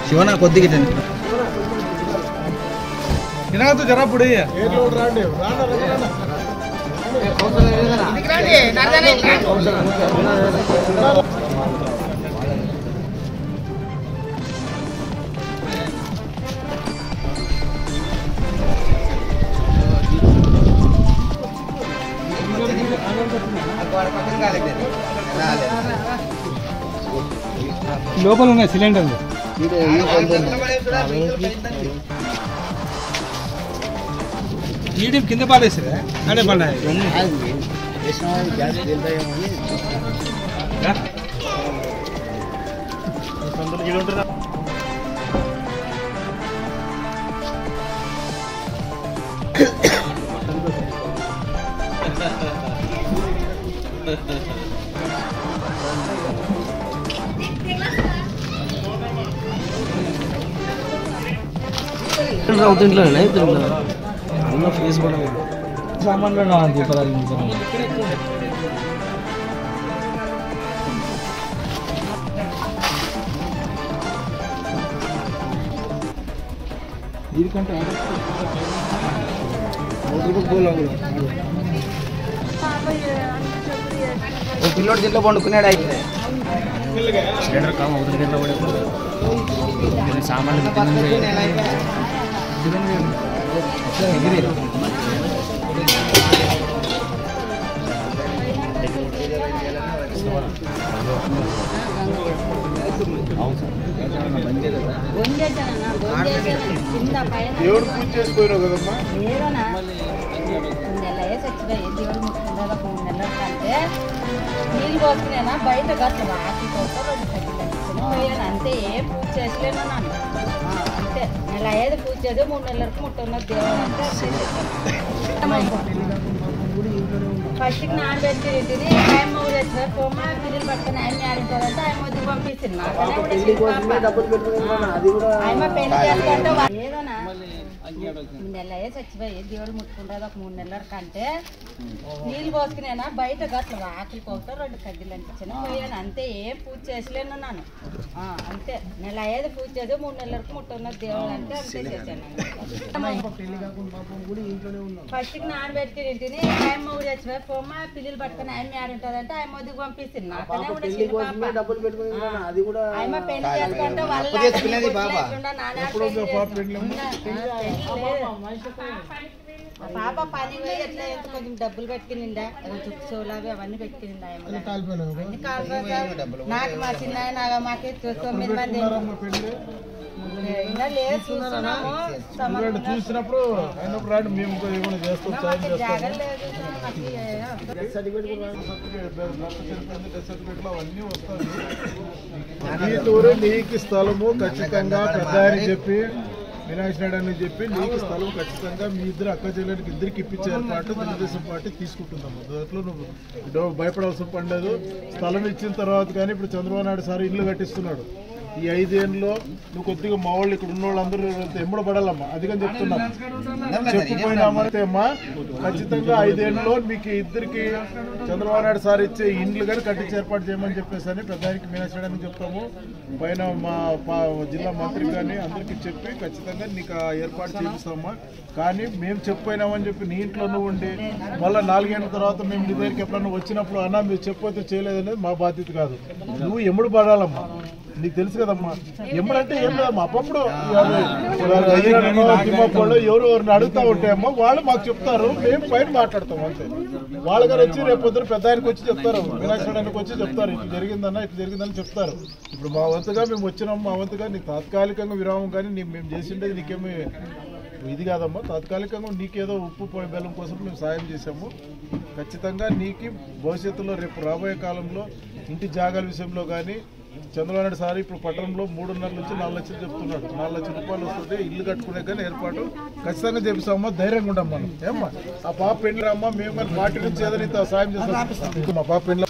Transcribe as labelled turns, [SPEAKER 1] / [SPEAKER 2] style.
[SPEAKER 1] ಶಿವನ ಕೊದ್ದಿಗೆ ಏನಾಯ್ತು ಜರ ಪುಡಿ లోపల ఉన్నాయి సిలిండర్లు కింద పాడేసారా అడే పడ్డాయి
[SPEAKER 2] అవుతుంట్లోనే అన్న ఫేస్ కూడా సామాన్లు దీపాలు దీనికంటే
[SPEAKER 1] పిల్లోడు దీంట్లో పండుకున్నాడు అయితే
[SPEAKER 2] సామాన్లు
[SPEAKER 1] దేవుడు పూజ చేసుకోరు కదమ్మా
[SPEAKER 3] నీళ్ళు పోసుకునేనా బయట గట్ల ఆకి పోయాను అంతే ఏం పూజ చేసలేను నన్ను అంతే నెల 5 పూజ చేసి 3 నెలలకు ముట్టున్న దేవుడు అంటే ఫస్ట్కి నానబెట్టి ఇంటిని ఆయన ఊరు వచ్చిన పోమ్మ పిల్లలు పట్టుకుని ఆయన ఆడింటారంటే ఆయన వద్దు పంపిస్తుంది ఆయన పెళ్లి చేసుకుంటే ఏదోనా నెల చచ్చిపోయి దేవుడు ముట్టుకుంటుంది ఒక 3 నెలల కంటే నీళ్ళు పోసుకునేనా బయట గట్ల ఆకలి పోతా 2 కడ్డీలు అనిపించిన పోయాను అంతే ఏం పూజ చేసలేను నన్ను అంతే నెల 5 పూజ చేసి 3 నెలలకు ముట్టున్న దేవుడు అంటే అంతే చేశాను ఫస్ట్కి నానబెట్టి ఇంటిని ఆయన ఊరు వచ్చిపోయి పోమ్మ పిల్లలు పట్టుకుని ఆయన ఆడింటారంటే ఆయన వద్దుకు పంపిస్తుంది నాకనే కూడా ఆయన పెళ్లి చేసుకుంటే పాప పని ఎట్లా కొంచెం డబ్బులు పెట్టిందా చోలావి అవన్నీ పెట్టిందా నాకు మా చిన్న మాకు 9 మంది లేదు
[SPEAKER 1] చూసినప్పుడు మేము అవన్నీ వస్తాయి నీకు స్థలము ఖచ్చితంగా పెద్ద అని చెప్పి వినాయక నాయుడు అని చెప్పి నీకు స్థలం ఖచ్చితంగా మీ ఇద్దరు అక్క చెల్లెలకి ఇద్దరికి ఇప్పించే ఏర్పాటు తెలుగుదేశం పార్టీ తీసుకుంటున్నాము. దాంట్లో నువ్వు భయపడాల్సిన పని లేదు. స్థలం ఇచ్చిన తర్వాత కానీ ఇప్పుడు చంద్రబాబు నాయుడు సార్ ఇల్లు కట్టిస్తున్నాడు. ఈ 5 ఏళ్ళలో నువ్వు కొద్దిగా మా వాళ్ళు ఇక్కడ ఉన్న వాళ్ళందరూ ఎంబడబడాలమ్మా. అదిగని చెప్తున్నాను. చెప్పిపోయినామంటే అమ్మా ఖచ్చితంగా 5 ఏళ్ళలో మీకు ఇద్దరికి చంద్రబాబు నాయుడు సార్ ఇచ్చే ఇండ్లు కానీ కట్టించి ఏర్పాటు చేయమని చెప్పేసి అని పెద్దానికి మీనాక్షి చెప్తాము. పైన మా జిల్లా మంత్రికి కానీ అందరికీ చెప్పి ఖచ్చితంగా నీకు ఏర్పాటు చేపిస్తామమ్మా. కానీ మేము చెప్పిపోయినామని చెప్పి నీ ఇంట్లో నువ్వు ఉండి మళ్ళీ 4 ఏళ్ళ తర్వాత మేము నీ దగ్గరికి ఎప్పుడన్నా వచ్చినప్పుడు అన్నా మీరు చెప్పితే చేయలేదనేది మా బాధ్యత కాదు. నువ్వు ఎముడు పడాలమ్మా. నీకు తెలుసు కదమ్మా ఎమ్మడంటే ఏం లేదమ్మా. అప్పుడు ఎవరిని అడుగుతా ఉంటాయమ్మా వాళ్ళు మాకు చెప్తారు. మేము పైన మాట్లాడతాం అంతే. వాళ్ళగారు వచ్చి రేపు పొద్దున పెద్ద ఆయనకి వచ్చి చెప్తారు. వినాయకుడానికి వచ్చి చెప్తారు ఇట్లా జరిగిందన్నా ఇట్లా జరిగిందని చెప్తారు. ఇప్పుడు మా వంతుగా మేము వచ్చినాము. మా వంతుగా నీకు తాత్కాలికంగా విరామం కానీ మేము చేసిండేది నీకేమి ఇది కాదమ్మా. తాత్కాలికంగా నీకేదో ఉప్పు పొడి బెల్లం కోసం మేము సాయం చేసాము. ఖచ్చితంగా నీకు భవిష్యత్తులో రేపు రాబోయే కాలంలో ఇంటి జాగాల విషయంలో కానీ చంద్రబాబు నాయుడు సార్ ఇప్పుడు పట్టణంలో 3.5 నుంచి 4 లక్షలు చెప్తున్నాడు. 4 లక్షల రూపాయలు వస్తుంది. ఇల్లు కట్టుకునే కానీ ఏర్పాటు ఖచ్చితంగా చేపిస్తామమ్మా. ధైర్యంగా ఉంటాం మనం. ఏమ్మా ఆ పాప పెళ్లి అమ్మా మేము కానీ పార్టీ నుంచి ఏదైనా సాయం చేస్తాం. మా పాప పెళ్లి